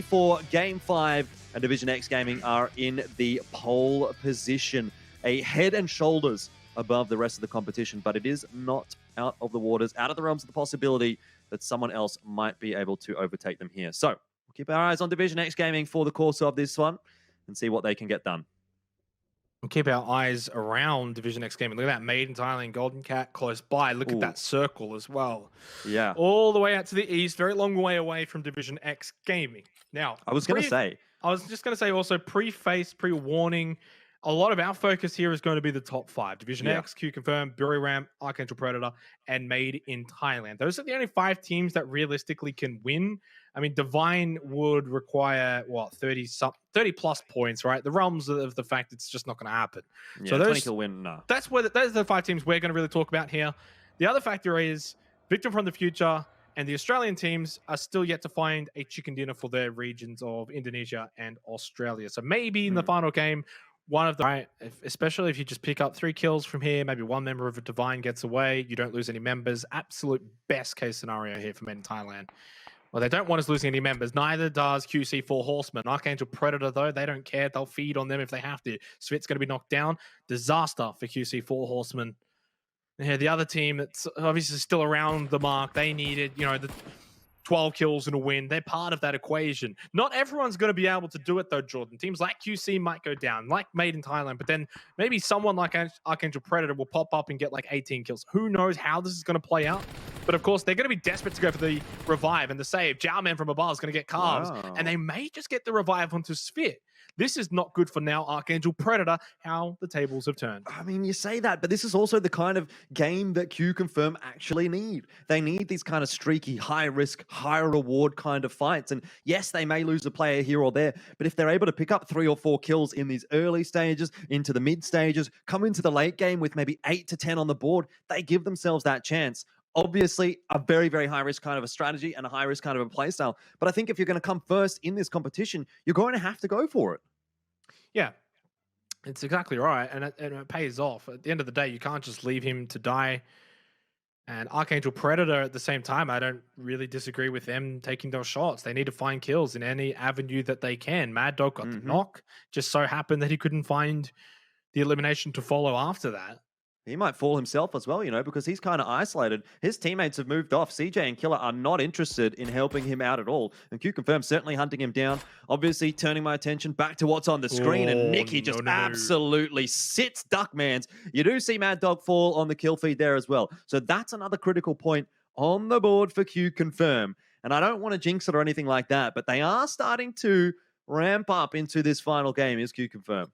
for Game 5, and Division X Gaming are in the pole position, a head and shoulders above the rest of the competition, but it is not out of the waters, out of the realms of the possibility that someone else might be able to overtake them here. So we'll keep our eyes on Division X Gaming for the course of this one and see what they can get done. We'll keep our eyes around Division X Gaming. Look at that Made in Thailand Golden Cat close by. Look at that circle as well. Yeah. All the way out to the east, very long way away from Division X Gaming. Now, I was just going to say also pre-face, pre-warning, a lot of our focus here is going to be the top 5. Division X, Q Confirm, Buriram, Archangel Predator, and Made in Thailand. Those are the only 5 teams that realistically can win. I mean, Divine would require, what, 30 plus points, right? The realms of the fact it's just not going to happen. Yeah, so those 20 kill win, no. Those are the 5 teams we're going to really talk about here. The other factor is Victim from the Future and the Australian teams are still yet to find a chicken dinner for their regions of Indonesia and Australia. So maybe in the final game, one of the, right, especially if you just pick up 3 kills from here, maybe one member of a Divine gets away, you don't lose any members. Absolute best case scenario here for Made in Thailand. Well, they don't want us losing any members. Neither does QC4 Horsemen. Archangel Predator, though, they don't care. They'll feed on them if they have to. Svit's going to be knocked down. Disaster for QC4 Horsemen. Yeah, the other team that's obviously still around the mark, they needed, the 12 kills and a win. They're part of that equation. Not everyone's going to be able to do it, though, Jordan. Teams like QC might go down, like Made in Thailand, but then maybe someone like Archangel Predator will pop up and get like 18 kills. Who knows how this is going to play out? But of course, they're going to be desperate to go for the revive and the save. Jowman from above is going to get calves, and they may just get the revive onto Svit. This is not good for now, Archangel Predator, how the tables have turned. I mean, you say that, but this is also the kind of game that Q Confirm actually need. They need these kind of streaky, high-risk, high-reward kind of fights. And yes, they may lose a player here or there, but if they're able to pick up 3 or 4 kills in these early stages, into the mid stages, come into the late game with maybe 8 to 10 on the board, they give themselves that chance. Obviously, a very, very high-risk kind of a strategy and a high-risk kind of a playstyle. But I think if you're going to come first in this competition, you're going to have to go for it. Yeah, it's exactly right. And it pays off. At the end of the day, you can't just leave him to die. And Archangel Predator at the same time, I don't really disagree with them taking those shots. They need to find kills in any avenue that they can. Mad Dog got the knock. Just so happened that he couldn't find the elimination to follow after that. He might fall himself as well, because he's kind of isolated. His teammates have moved off. CJ and Killer are not interested in helping him out at all. And Q Confirm certainly hunting him down. Obviously turning my attention back to what's on the screen. And Nicky just absolutely sits Duckmans. You do see Mad Dog fall on the kill feed there as well. So that's another critical point on the board for Q Confirm. And I don't want to jinx it or anything like that, but they are starting to ramp up into this final game, is Q Confirm.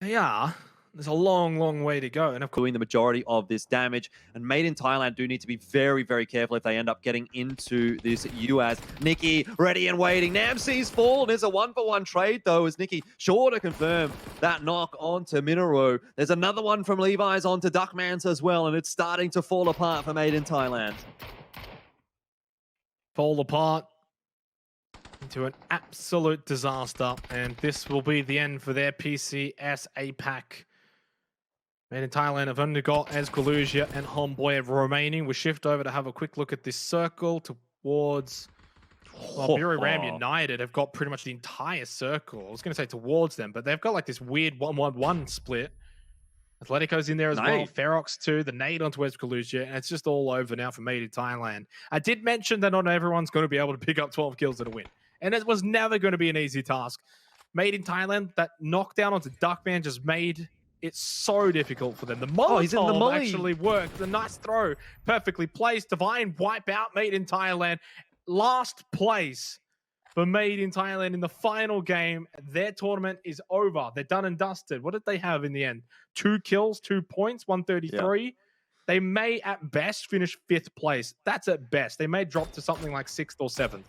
They are. There's a long, long way to go. And of course, doing the majority of this damage. And Made in Thailand do need to be very, very careful if they end up getting into this UAS. Nicky ready and waiting. Namsee's fallen. There's a 1-for-1 trade, though, as Nicky sure to confirm that knock onto Minero. There's another one from Levi's onto Duckmans as well, and it's starting to fall apart for Made in Thailand. Fall apart into an absolute disaster. And this will be the end for their PCS APAC. Made in Thailand have only got Esgalusia and Homeboy remaining. We'll shift over to have a quick look at this circle towards... Well, Buriram United have got pretty much the entire circle. I was going to say towards them, but they've got like this weird 1-1-1 split. Atletico's in there as well. Ferox too. The nade onto Esgalusia. And it's just all over now for Made in Thailand. I did mention that not everyone's going to be able to pick up 12 kills and a win. And it was never going to be an easy task. Made in Thailand, that knockdown onto Duckman just made... It's so difficult for them. The Molotov actually worked. The nice throw, perfectly placed. Divine wipe out Made in Thailand. Last place for Made in Thailand in the final game. Their tournament is over. They're done and dusted. What did they have in the end? 2 kills, 2 points, 133. Yeah. They may at best finish 5th place. That's at best. They may drop to something like 6th or 7th.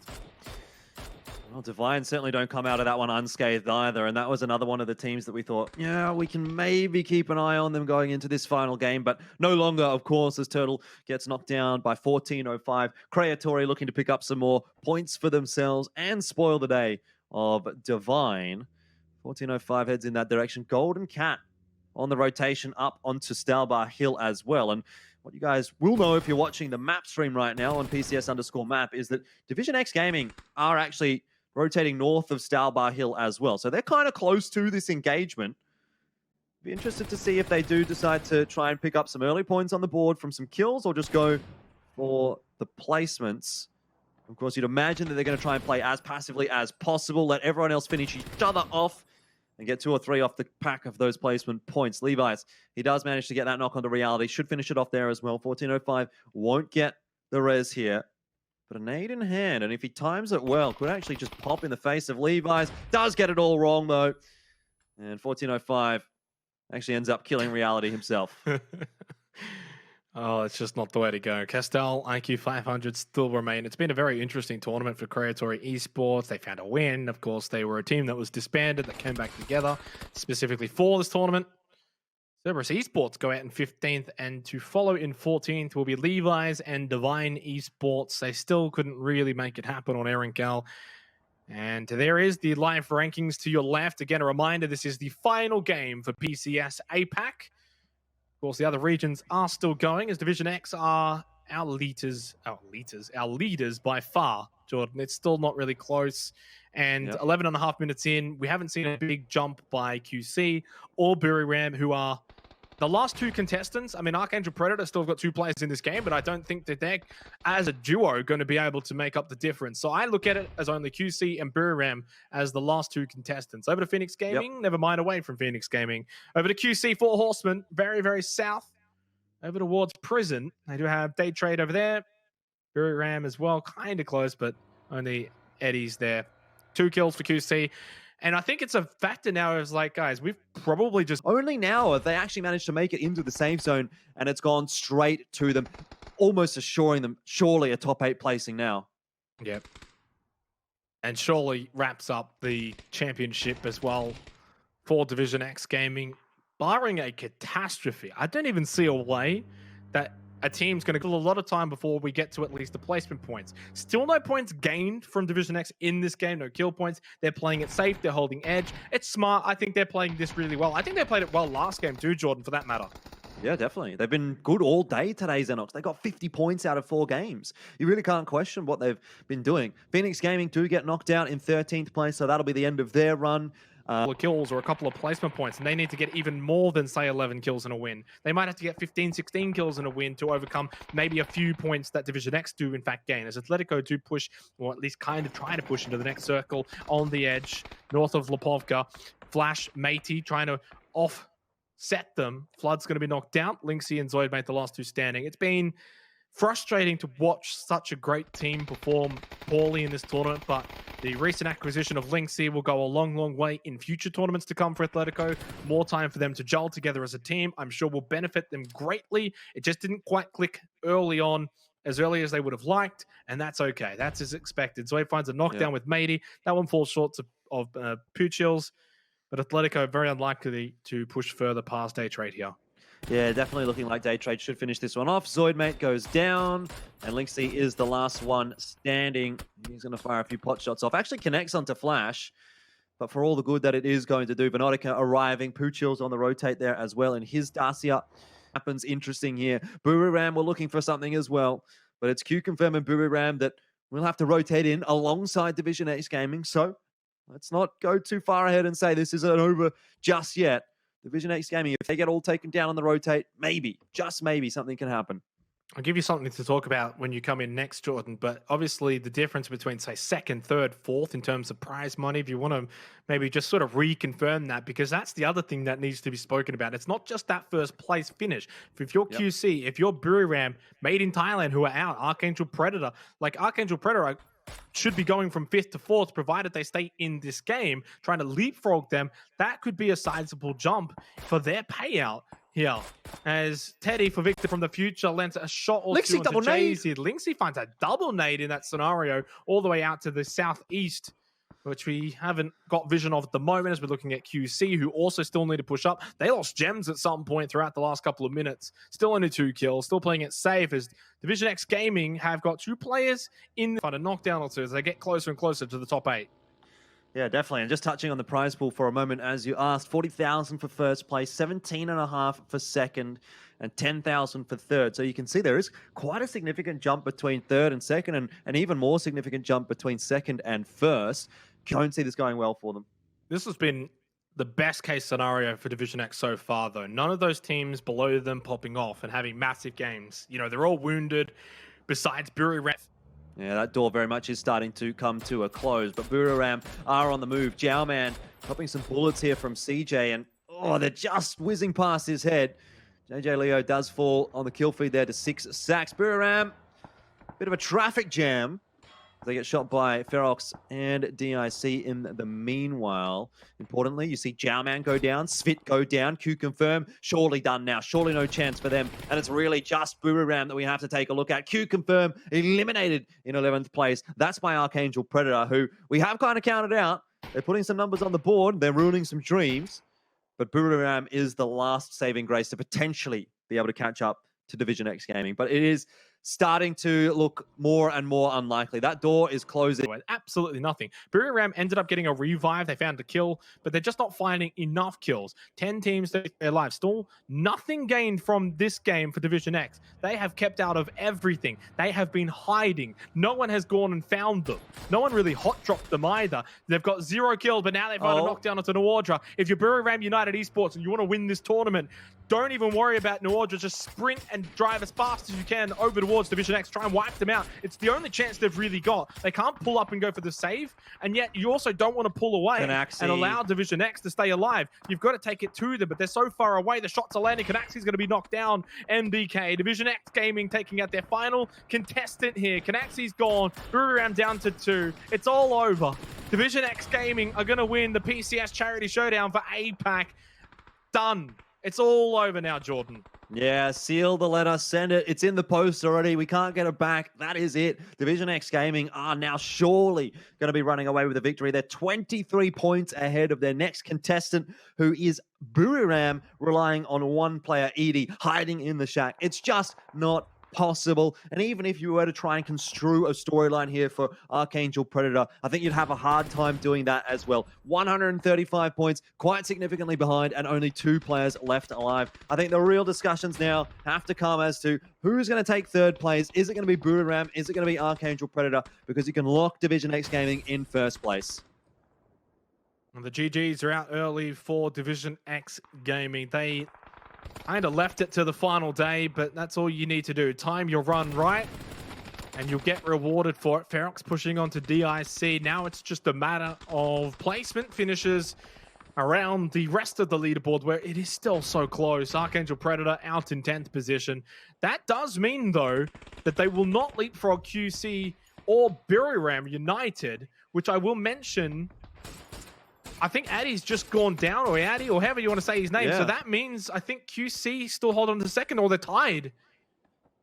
Well, Divine certainly don't come out of that one unscathed either, and that was another one of the teams that we thought, yeah, we can maybe keep an eye on them going into this final game, but no longer, of course, as Turtle gets knocked down by 14:05. Creatori looking to pick up some more points for themselves and spoil the day of Divine. 14:05 heads in that direction. Golden Cat on the rotation up onto Stalbar Hill as well, and what you guys will know if you're watching the map stream right now on PCS_map is that Division X Gaming are actually rotating north of Stalbar Hill as well. So they're kind of close to this engagement. Be interested to see if they do decide to try and pick up some early points on the board from some kills or just go for the placements. Of course, you'd imagine that they're going to try and play as passively as possible, let everyone else finish each other off, and get 2 or 3 off the pack of those placement points. Levi's, he does manage to get that knock onto reality. Should finish it off there as well. 1405 won't get the res here. But a nade in hand, and if he times it well, could actually just pop in the face of Levi's. Does get it all wrong, though. And 1405 actually ends up killing reality himself. Oh, it's just not the way to go. Castell, IQ 500 still remain. It's been a very interesting tournament for Creatory Esports. They found a win. Of course, they were a team that was disbanded that came back together specifically for this tournament. Cerberus Esports go out in 15th, and to follow in 14th will be Levi's and Divine Esports. They still couldn't really make it happen on Erinkel. And there is the live rankings to your left. Again, a reminder, this is the final game for PCS APAC. Of course, the other regions are still going, as Division X are our leaders by far, Jordan. It's still not really close. And 11 and a half minutes in, we haven't seen a big jump by QC or Buriram, who are the last 2 contestants. I mean, Archangel Predator still got 2 players in this game, but I don't think that they're, as a duo, going to be able to make up the difference. So I look at it as only QC and Buriram as the last 2 contestants. Over to Phoenix Gaming, never mind away from Phoenix Gaming. Over to QC, 4 Horsemen, very, very south. Over towards Prison, they do have Day Trade over there. Buriram as well, kind of close, but only Eddie's there. 2 kills for QC. And I think it's a factor now. It's like, guys, we've probably just... Only now have they actually managed to make it into the safe zone, and it's gone straight to them, almost assuring them surely a top 8 placing now. Yep. And surely wraps up the championship as well for Division X Gaming. Barring a catastrophe, I don't even see a way that a team's going to kill a lot of time before we get to at least the placement points. Still no points gained from Division X in this game, no kill points. They're playing it safe, they're holding edge. It's smart. I think they're playing this really well. I think they played it well last game too, Jordan, for that matter. Yeah, definitely. They've been good all day today, Xenox. They got 50 points out of 4 games. You really can't question what they've been doing. Phoenix Gaming do get knocked out in 13th place, so that'll be the end of their run. Kills or a couple of placement points, and they need to get even more than, say, 11 kills in a win. They might have to get 15, 16 kills in a win to overcome maybe a few points that Division X do, in fact, gain. As Atletico do push, or at least kind of try to push into the next circle on the edge, north of Lipovka. Flash, Matey trying to offset them. Flood's going to be knocked out. Lynxie and Zoid made the last 2 standing. It's been frustrating to watch such a great team perform poorly in this tournament, but the recent acquisition of Lynxie will go a long, long way in future tournaments to come for Atletico. More time for them to gel together as a team, I'm sure will benefit them greatly. It just didn't quite click early on, as early as they would have liked, and that's okay. That's as expected. Zoid finds a knockdown with Matey. That one falls short of Puchil's, but Atletico very unlikely to push further past Day Trade here. Yeah, definitely looking like Day Trade should finish this one off. Zoidmate goes down, and Lynxie is the last one standing. He's going to fire a few pot shots off. Actually connects onto Flash, but for all the good that it is going to do, Venotica arriving. Puchil's on the rotate there as well, and his Dacia happens interesting here. Buriram, we're looking for something as well, but it's Q-Confirm and Buriram that we'll have to rotate in alongside Division X Gaming, so let's not go too far ahead and say this isn't over just yet. Division X Gaming, if they get all taken down on the rotate, maybe, just maybe, something can happen. I'll give you something to talk about when you come in next, Jordan, but obviously the difference between, say, 2nd, 3rd, 4th in terms of prize money, if you want to maybe just sort of reconfirm that, because that's the other thing that needs to be spoken about. It's not just that first place finish. If you're QC, if you're Buriram, made in Thailand, who are out, Archangel Predator, like Archangel Predator should be going from 5th to 4th, provided they stay in this game, trying to leapfrog them. That could be a sizable jump for their payout here. As Teddy for Victor from the future lends a shot or two into Jay-Z. Lynxie finds a double nade in that scenario all the way out to the southeast, which we haven't got vision of at the moment as we're looking at QC, who also still need to push up. They lost gems at some point throughout the last couple of minutes. Still only 2 kills, still playing it safe, as Division X Gaming have got 2 players in the find a knockdown or two as they get closer and closer to the top 8. Yeah, definitely. And just touching on the prize pool for a moment, as you asked, 40,000 for first place, 17.5 for second, and 10,000 for third. So you can see there is quite a significant jump between third and second, and an even more significant jump between second and first. Don't see this going well for them. This has been the best case scenario for Division X so far, though. None of those teams below them popping off and having massive games. You know, they're all wounded, besides Buriram. Yeah, that door very much is starting to come to a close, but Buriram are on the move. Jowman popping some bullets here from CJ, and oh, they're just whizzing past his head. JJ Leo does fall on the kill feed there to 6 sacks. Buriram, bit of a traffic jam. They get shot by Ferox and DIC in the meanwhile. Importantly, you see Jowman go down, Svit go down, Q confirm, surely done now, surely no chance for them. And it's really just Buriram that we have to take a look at. Q confirm, eliminated in 11th place. That's by Archangel Predator, who we have kind of counted out. They're putting some numbers on the board, they're ruining some dreams. But Buriram is the last saving grace to potentially be able to catch up to Division X Gaming. But it is starting to look more and more unlikely. That door is closing. Absolutely nothing. Buriram ended up getting a revive. They found a kill, but they're just not finding enough kills. 10 teams, they're alive. Still nothing gained from this game for Division X. They have kept out of everything. They have been hiding. No one has gone and found them. No one really hot dropped them either. They've got 0 kills, but now they've got a knockdown onto Nuordra. If you're Buriram United Esports and you want to win this tournament, don't even worry about Nuordra. Just sprint and drive as fast as you can over towards Division X. Try and wipe them out. It's the only chance they've really got. They can't pull up and go for the save, and yet you also don't want to pull away and allow Division X to stay alive. You've got to take it to them, but they're so far away. The shots are landing. Canaxi's going to be knocked down. MBK, Division X Gaming taking out their final contestant here. Canaxi's gone. Buriram down to 2. It's all over. Division X Gaming are going to win the PCS Charity Showdown for APAC. Done. It's all over now, Jordan. Yeah, seal the letter, send it. It's in the post already. We can't get it back. That is it. Division X Gaming are now surely going to be running away with the victory. They're 23 points ahead of their next contestant, who is Buriram, relying on one player, Edie, hiding in the shack. It's just not possible. And even if you were to try and construe a storyline here for Archangel Predator, I think you'd have a hard time doing that as well. 135 points, quite significantly behind, and only 2 players left alive. I think the real discussions now have to come as to who's going to take third place. Is it going to be Buriram? Is it going to be Archangel Predator? Because you can lock Division X Gaming in first place. And the GGs are out early for Division X Gaming. They kind of left it to the final day, but that's all you need to do. Time your run right, and you'll get rewarded for it. Ferox pushing on to DIC. Now it's just a matter of placement finishes around the rest of the leaderboard, where it is still so close. Archangel Predator out in 10th position. That does mean, though, that they will not leapfrog QC or Buriram United, which I will mention. I think Addy's just gone down, or Addy, or however you want to say his name. Yeah. So that means I think QC still hold on to second, or they're tied.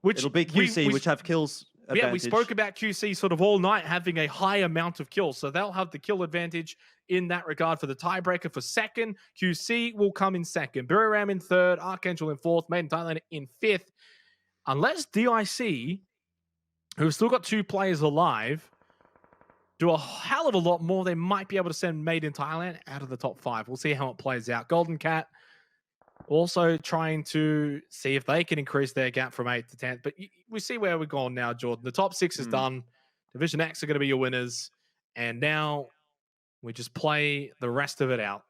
Which it'll be QC, which have kills advantage. Yeah, we spoke about QC sort of all night having a high amount of kills. So they'll have the kill advantage in that regard for the tiebreaker for second. QC will come in second. Buriram in third. Archangel in fourth. Made in Thailand in fifth. Unless DIC, who've still got 2 players alive, do a hell of a lot more, they might be able to send Made in Thailand out of the top 5. We'll see how it plays out. Golden Cat also trying to see if they can increase their gap from 8th to 10th. But we see where we're going now, Jordan. The top 6 is done. Division X are going to be your winners. And now we just play the rest of it out.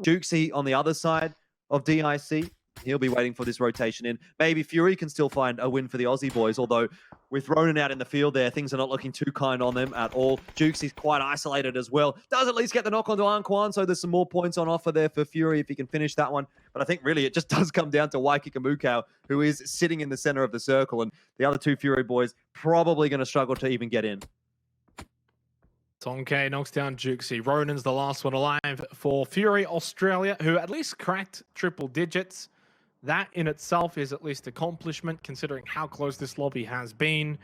Jukesy on the other side of DIC. He'll be waiting for this rotation in. Maybe Fury can still find a win for the Aussie boys, although with Ronan out in the field there, things are not looking too kind on them at all. Jukes is quite isolated as well. Does at least get the knock onto Anquan, so there's some more points on offer there for Fury if he can finish that one. But I think really it just does come down to Waikika, who is sitting in the center of the circle, and the other 2 Fury boys probably going to struggle to even get in. Tonke knocks down Jukesy. Ronan's the last one alive for Fury Australia, who at least cracked triple digits. That in itself is at least accomplishment, considering how close this lobby has been.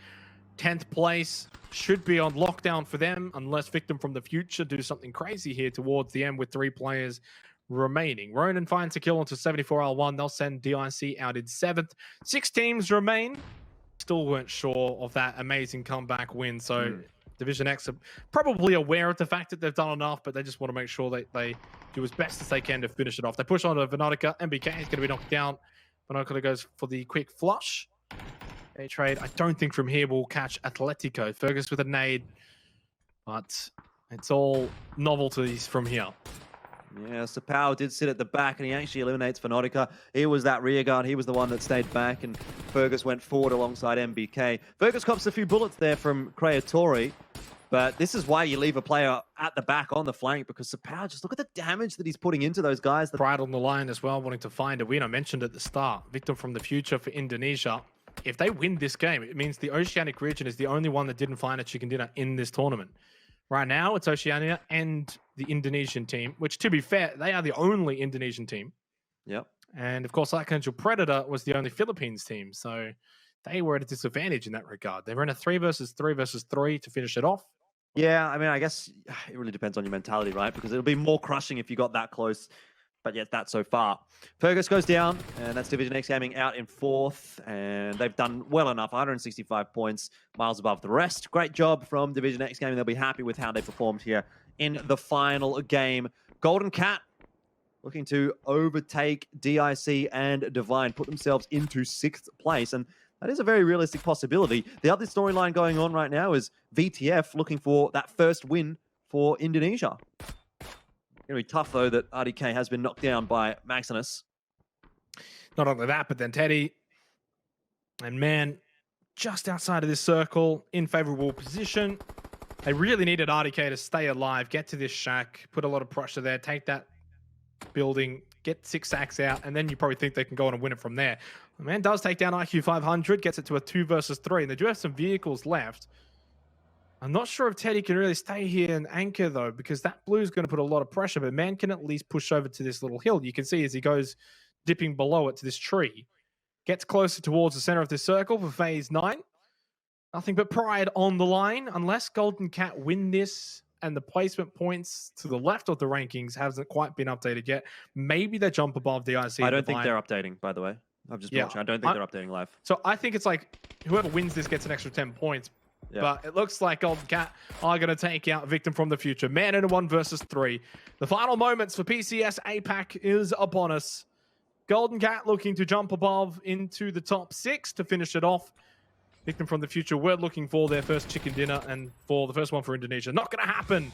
10th place should be on lockdown for them, unless Victim from the Future do something crazy here towards the end with 3 players remaining. Ronan finds a kill onto 74L1. They'll send DIC out in 7th. 6 teams remain. Still weren't sure of that amazing comeback win, so Division X are probably aware of the fact that they've done enough, but they just want to make sure that they do as best as they can to finish it off. They push on to Venotica. MBK is going to be knocked down. Venotica goes for the quick flush. A trade. I don't think from here we'll catch Atletico. Fergus with a nade, but it's all novelties from here. Yeah, Sapao did sit at the back, and he actually eliminates Fnatica. He was that rear guard. He was the one that stayed back, and Fergus went forward alongside MBK. Fergus cops a few bullets there from Creatori, but this is why you leave a player at the back on the flank, because Sapao, just look at the damage that he's putting into those guys. Pride on the line as well, wanting to find a win. I mentioned at the start, Victim from the future for Indonesia. If they win this game, it means the Oceanic region is the only one that didn't find a chicken dinner in this tournament. Right now, it's Oceania and the Indonesian team, which, to be fair, they are the only Indonesian team. Yep. And, of course, Archangel Predator was the only Philippines team. So they were at a disadvantage in that regard. They were in a 3 versus 3 versus 3 to finish it off. Yeah, I mean, I guess it really depends on your mentality, right? Because it'll be more crushing if you got that close. But yet that so far. Fergus goes down, and that's Division X Gaming out in 4th, and they've done well enough, 165 points, miles above the rest. Great job from Division X Gaming. They'll be happy with how they performed here in the final game. Golden Cat looking to overtake DIC and Divine, put themselves into 6th place, and that is a very realistic possibility. The other storyline going on right now is VTF looking for that first win for Indonesia. Going to be tough, though, that RDK has been knocked down by Maximus. Not only that, but then Teddy and Man just outside of this circle, in favorable position. They really needed RDK to stay alive, get to this shack, put a lot of pressure there, take that building, get 6 sacks out, and then you probably think they can go on and win it from there. Man does take down IQ 500, gets it to a 2 versus 3, and they do have some vehicles left. I'm not sure if Teddy can really stay here and anchor, though, because that blue is going to put a lot of pressure, but Man can at least push over to this little hill. You can see as he goes dipping below it to this tree, gets closer towards the center of this circle for phase 9. Nothing but pride on the line. Unless Golden Cat win this and the placement points to the left of the rankings hasn't quite been updated yet, maybe they jump above the IC. I don't think they're updating, by the way. I've just watched. I don't think they're updating live. So I think it's like whoever wins this gets an extra 10 points. Yeah. But it looks like Golden Cat are going to take out Victim from the future. Man in a 1 versus 3. The final moments for PCS APAC is upon us. Golden Cat looking to jump above into the top 6 to finish it off. Victim from the future, we're looking for their first chicken dinner and for the first one for Indonesia. Not going to happen.